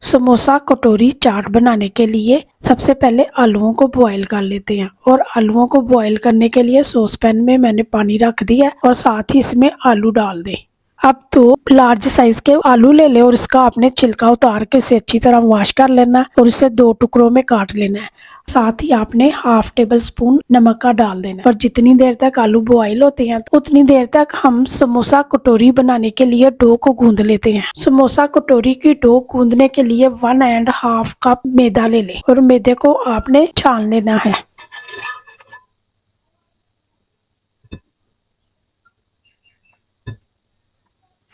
समोसा कटोरी चाट बनाने के लिए सबसे पहले आलूओं को बॉईल कर लेते हैं। और आलूओं को बॉईल करने के लिए सॉस पैन में मैंने पानी रख दिया और साथ ही इसमें आलू डाल दें। अब 2 लार्ज साइज के आलू ले लें और इसका आपने छिलका उतार के इसे अच्छी तरह वॉश कर लेना और इसे 2 टुकड़ों में काट लेना है। साथ ही आपने हाफ टेबल स्पून नमक का डाल देना और जितनी देर तक आलू बॉईल होते हैं उतनी देर तक हम समोसा कटोरी बनाने के लिए डो को गूंद लेते हैं। समोसा कटोरी की डो गूंदने के लिए 1.5 कप मैदा ले लें और मैदे को आपने छान लेना है।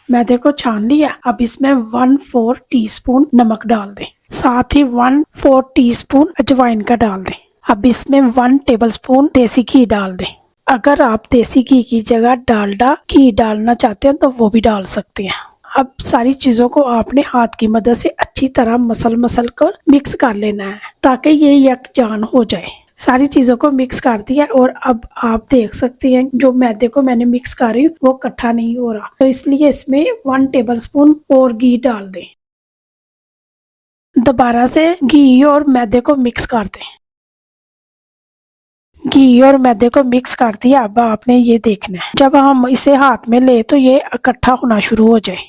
मैदे को छान लिया। अब इसमें 1/4 टीस्पून नमक डाल दें, साथ ही 1/4 टीस्पून अजवाइन का डाल दें। अब इसमें 1 टेबलस्पून देसी घी डाल दें। अगर आप देसी घी की जगह डालडा घी डालना चाहते हैं तो वो भी डाल सकते हैं। अब सारी चीजों को आपने हाथ की मदद से अच्छी तरह मसल कर मिक्स कर लेना है ताकि ये यकजान हो जाए। सारी चीजों को मिक्स कर दिया और अब आप देख सकते हैं जो मैदे को मैंने मिक्स करी वो इकट्ठा नहीं हो रहा, तो इसलिए इसमें 1 टेबलस्पून और घी डाल दें। दोबारा से घी और मैदे को मिक्स कर दें। घी और मैदे को मिक्स कर दिया। अब आपने ये देखना है जब हम इसे हाथ में ले तो ये इकट्ठा होना शुरू हो जाए।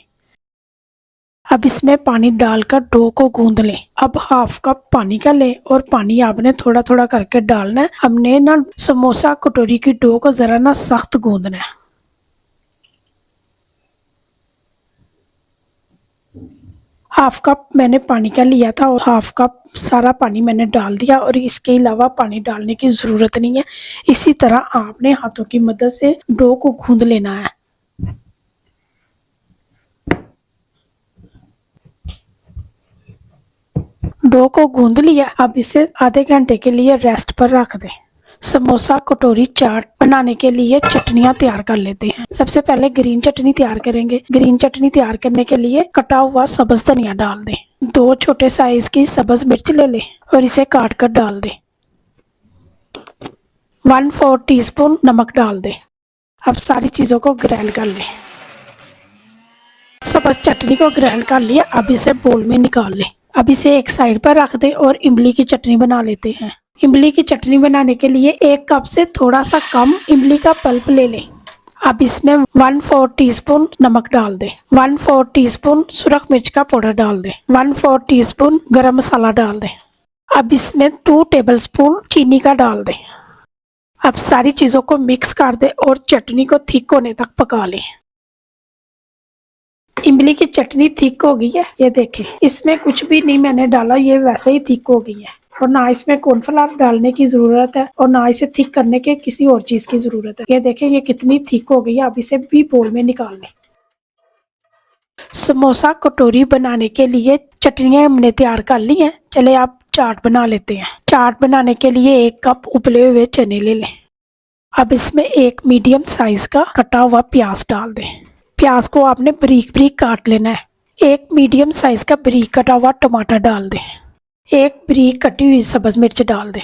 अब इसमें पानी डालकर डो को गूंद लें। अब 1/2 कप पानी का लें और पानी आपने थोड़ा थोड़ा करके डालना है। हमने ना समोसा कटोरी की डो को जरा ना सख्त गूंदना है। 1/2 कप मैंने पानी का लिया था और 1/2 कप सारा पानी मैंने डाल दिया और इसके अलावा पानी डालने की जरूरत नहीं है। इसी तरह आपने हाथों की मदद से डो को गूंद लेना है। डो को गूंद लिया। अब इसे आधे घंटे के लिए रेस्ट पर रख दें। समोसा कटोरी चाट बनाने के लिए चटनियां तैयार कर लेते हैं। सबसे पहले ग्रीन चटनी तैयार करेंगे। ग्रीन चटनी तैयार करने के लिए कटा हुआ सब्ज धनिया डाल दें। 2 छोटे साइज की सब्ज मिर्च ले लें और इसे काट कर डाल दें। 1/4 टीस्पून नमक डाल दें। अब सारी चीजों को ग्राइंड कर लें। सब्ज चटनी को ग्राइंड कर लिया। अब इसे बोल में निकाल लें। अब इसे एक साइड पर रख दें और इमली की चटनी बना लेते हैं। इमली की चटनी बनाने के लिए 1 कप से थोड़ा सा कम इमली का पल्प ले लें। अब इसमें 1/4 टीस्पून नमक डाल दें। 1/4 टीस्पून सुरख मिर्च का पाउडर डाल दें। 1/4 टीस्पून गरम मसाला डाल दें। अब इसमें 2 टेबलस्पून चीनी का डाल दें। अब सारी चीजों को मिक्स कर दें और चटनी को थिक होने तक पका लें। इमली की चटनी थिक हो गई है, ये देखें। इसमें कुछ भी नहीं मैंने डाला, ये वैसे ही थिक हो गई है और ना इसमें कॉर्नफ्लावर डालने की जरूरत है और ना इसे थिक करने के किसी और चीज की जरूरत है। ये देखें ये कितनी थिक हो गई है। अब इसे भी बोल में निकाल लें। समोसा कटोरी बनाने के लिए चटनियां हमने तैयार कर ली हैं। चले आप चाट बना लेते हैं। चाट बनाने के लिए 1 कप उबले हुए चने ले लें। अब इसमें 1 मीडियम साइज का कटा हुआ प्याज डाल दें। प्याज को आपने बारीक बारीक काट लेना है। 1 मीडियम साइज का बारीक कटा हुआ टमाटर डाल दें। 1 बारीक कटी हुई सब्ज मिर्च डाल दें।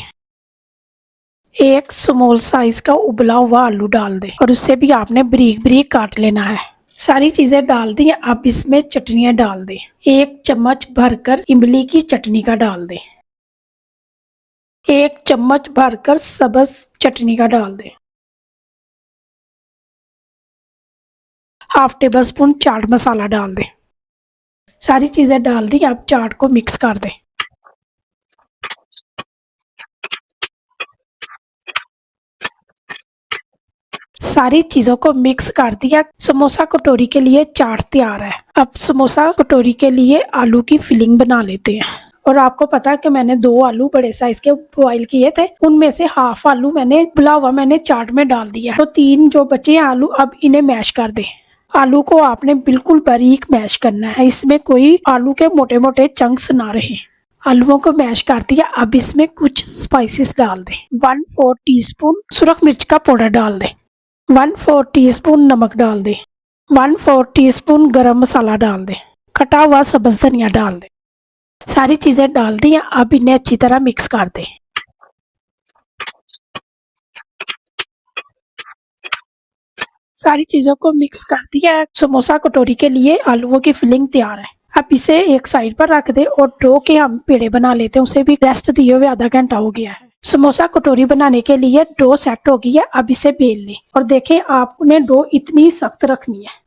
1 स्मॉल साइज का उबला हुआ आलू डाल दें और उससे भी आपने बारीक बारीक काट लेना है। सारी चीजें डाल दी। अब इसमें चटनियां डाल दें। 1 चम्मच भरकर इमली की चटनी का डाल दें। 1 चम्मच भरकर सब्ज चटनी का डाल दें। 1/2 टेबलस्पून चाट मसाला डाल दें। सारी चीजें डाल दी। अब चाट को मिक्स कर दें। सारी चीजों को मिक्स कर दिया। समोसा कटोरी के लिए चाट तैयार है। अब समोसा कटोरी के लिए आलू की फिलिंग बना लेते हैं। और आपको पता है कि मैंने 2 आलू बड़े साइज के बॉईल किए थे, उनमें से हाफ आलू मैंने बुला हुआ मैंने चाट में डाल दिया, तो 3 जो बचे हैं आलू, अब इन्हें मैश कर दें। आलू को आपने बिल्कुल बारीक मैश करना है, इसमें कोई आलू के मोटे मोटे चंक्स ना रहे। आलूओं को मैश कर दिया। अब इसमें कुछ स्पाइसेस डाल दें। 1/4 टीस्पून सुरख मिर्च का पाउडर डाल दें। 1/4 टीस्पून नमक डाल दें। 1/4 टीस्पून गरम मसाला डाल दें। कटा हुआ सब्ज धनिया डाल दें। सारी चीजें डाल दी। अब इन्हें अच्छी तरह मिक्स कर दें। सारी चीजों को मिक्स कर दिया। समोसा कटोरी के लिए आलूओं की फिलिंग तैयार है। अब इसे एक साइड पर रख दे और डो के हम पेड़े बना लेते हैं। उसे भी रेस्ट दिए हुए आधा घंटा हो गया है। समोसा कटोरी बनाने के लिए डो सेट हो गई है। अब इसे बेल ले और देखें आपने डो इतनी सख्त रखनी है।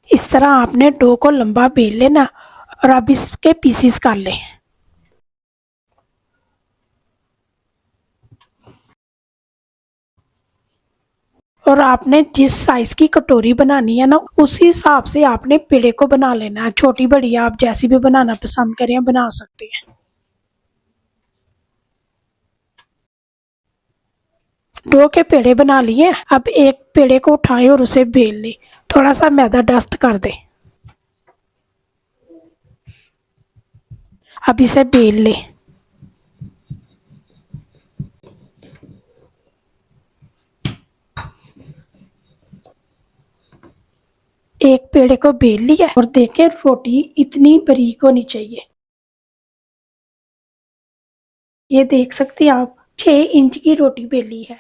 इस तरह आपने डो को लंबा बेल लेना और अब इसके पीसीस कर ले। और आपने जिस साइज की कटोरी बनानी है ना, उसी हिसाब से आपने पेड़े को बना लेना है। छोटी बड़ी आप जैसी भी बनाना पसंद करें बना सकते हैं। डो के पेड़े बना लिए। अब एक पेड़े को उठाएं और उसे बेल ले। थोड़ा सा मैदा डस्ट कर दे। अब इसे बेल ले। एक पेड़े को बेल लिया और देखें रोटी इतनी बारीक होनी चाहिए। ये देख सकते हैं आप 6 इंच की रोटी बेली है।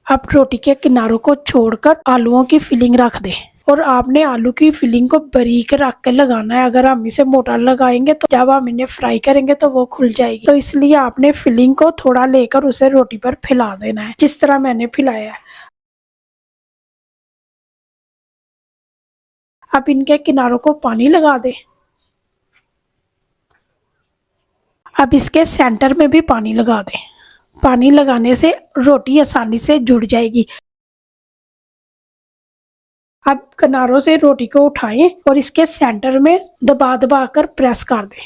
अब रोटी के किनारों को छोड़कर आलूओं की फिलिंग रख दे और आपने आलू की फिलिंग को बारीक रख कर लगाना है। अगर हम इसे मोटा लगाएंगे तो जब हम इन्हें फ्राई करेंगे तो वो खुल जाएगी। तो इसलिए आपने फिलिंग को थोड़ा लेकर उसे रोटी पर फैला देना है, जिस तरह मैंने फैलाया है। अब इनके किनारों को पानी लगा दे। अब इसके सेंटर में भी पानी लगा दे। पानी लगाने से रोटी आसानी से जुड़ जाएगी। अब किनारों से रोटी को उठाएं और इसके सेंटर में दबा दबा कर प्रेस कर दें।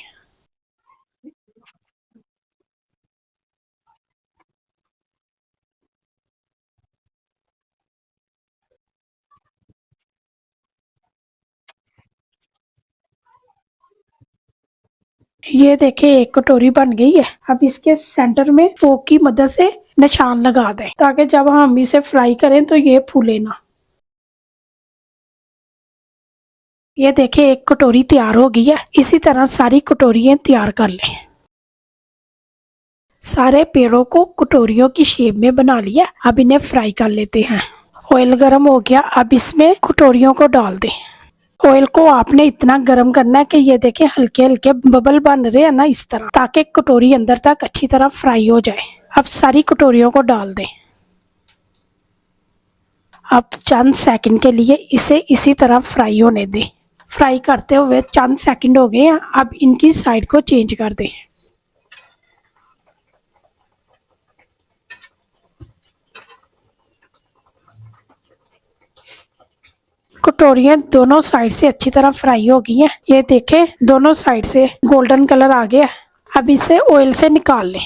ये देखें एक कटोरी बन गई है। अब इसके सेंटर में फोक की मदद से निशान लगा दें ताकि जब हम इसे फ्राई करें तो ये फूले ना। ये देखें एक कटोरी तैयार हो गई है। इसी तरह सारी कटोरियां तैयार कर लें। सारे पेड़ों को कटोरियों की शेप में बना लिया। अब इन्हें फ्राई कर लेते हैं। ऑयल गर्म हो गया। अब इसमें कटोरियों को डाल दें। ऑयल को आपने इतना गर्म करना है कि ये देखें हल्के हल्के बबल बन रहे हैं ना, इस तरह, ताकि कटोरी अंदर तक अच्छी तरह फ्राई हो जाए। अब सारी कटोरियों को डाल दें। अब चंद सेकंड के लिए इसे इसी तरह फ्राई होने दें। फ्राई करते हुए चंद सेकंड हो गए हैं। अब इनकी साइड को चेंज कर दें। कटोरियां दोनों साइड से अच्छी तरह फ्राई हो गई हैं। ये देखें दोनों साइड से गोल्डन कलर आ गया। अब इसे ऑयल से निकाल लें।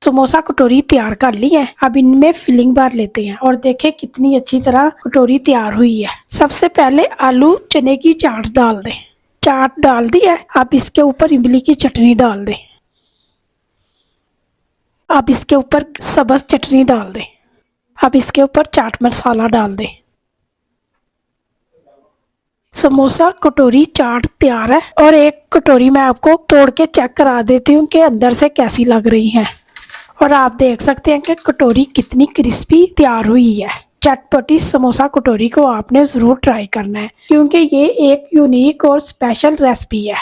समोसा कटोरी तैयार कर ली है। अब इनमें फिलिंग भर लेते हैं और देखें कितनी अच्छी तरह कटोरी तैयार हुई है। सबसे पहले आलू चने की चाट डाल दें। चाट डाल दी है। अब इसके ऊपर इमली की चटनी डाल दें। अब इसके ऊपर सब्ज चटनी डाल दें। अब इसके ऊपर चाट मसाला डाल दें। समोसा कटोरी चाट तैयार है। और एक कटोरी मैं आपको तोड़ के चेक करा देती हूँ कि अंदर से कैसी लग रही है। और आप देख सकते हैं कि कटोरी कितनी क्रिस्पी तैयार हुई है। चटपटी समोसा कटोरी को आपने ज़रूर ट्राई करना है, क्योंकि ये एक यूनिक और स्पेशल रेसिपी है।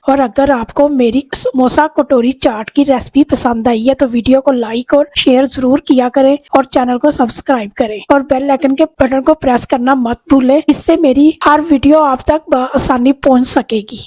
और अगर आपको मेरी समोसा कटोरी चाट की रेसिपी पसंद आई है तो वीडियो को लाइक और शेयर ज़रूर किया करें और चैनल को सब्सक्राइब करें और बेल आइकन के बटन को प्रेस करना मत भूलें। इससे मेरी हर वीडियो आप तक आसानी पहुंच सकेगी।